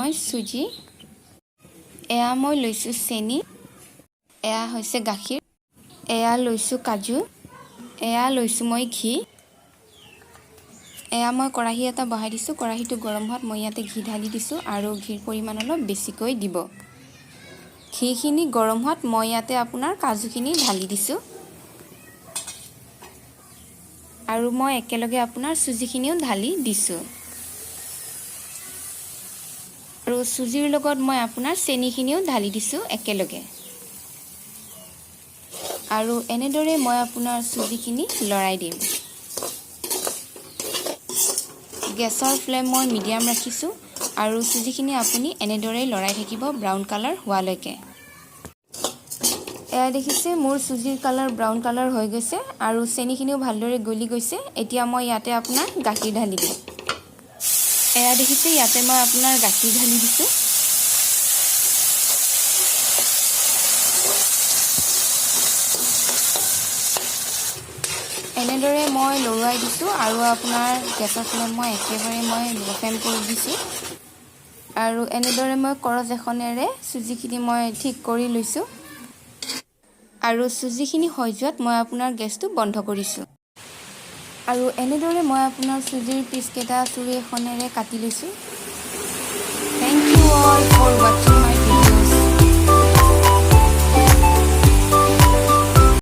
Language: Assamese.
মই চুজি, এয়া মই লৈছোঁ চেনি, এয়া হৈছে গাখীৰ, এয়া লৈছোঁ কাজু, এয়া লৈছোঁ মই ঘি। এয়া মই কেৰাহী এটা বহাই দিছোঁ। কেৰাহীটো গৰম হোৱাত মই ইয়াতে ঘি ঢালি দিছোঁ আৰু ঘিৰ পৰিমাণ অলপ বেছিকৈ দিব। ঘিখিনি গৰম হোৱাত মই ইয়াতে আপোনাৰ কাজুখিনি ঢালি দিছোঁ আৰু মই একেলগে আপোনাৰ চুজিখিনিও ঢালি দিছোঁ। আৰু চুজিৰ লগত মই আপোনাৰ চেনিখিনিও ঢালি দিছোঁ একেলগে। আৰু এনেদৰে মই আপোনাৰ চুজিখিনি লৰাই দিম। গেছৰ ফ্লেম মই মিডিয়াম ৰাখিছোঁ আৰু চুজিখিনি আপুনি এনেদৰেই লৰাই থাকিব ব্ৰাউন কালাৰ হোৱালৈকে। এয়া দেখিছে মোৰ চুজিৰ কালাৰ ব্ৰাউন কালাৰ হৈ গৈছে আৰু চেনিখিনিও ভালদৰে গলি গৈছে। এতিয়া মই ইয়াতে আপোনাৰ গাখীৰ ঢালি দিম। এয়া দেখিছে ইয়াতে মই আপোনাৰ গাখীৰ ঢালি দিছোঁ। এনেদৰে মই লৰাই দিছোঁ আৰু আপোনাৰ গেছৰ ফ্লেম মই একেবাৰে ল' ফ্লেম কৰি দিছোঁ। আৰু এনেদৰে মই কৰচ এখনেৰে চুজিখিনি মই ঠিক কৰি লৈছোঁ আৰু চুজিখিনি হৈ যোৱাত মই আপোনাৰ গেছটো বন্ধ কৰিছোঁ। আৰু এনেদৰে মই আপোনাৰ চুজিৰ পিচকেইটা চুৰি এখনেৰে কাটি লৈছোঁ। থেংক ইউ অল ফৰ ৱাচিং।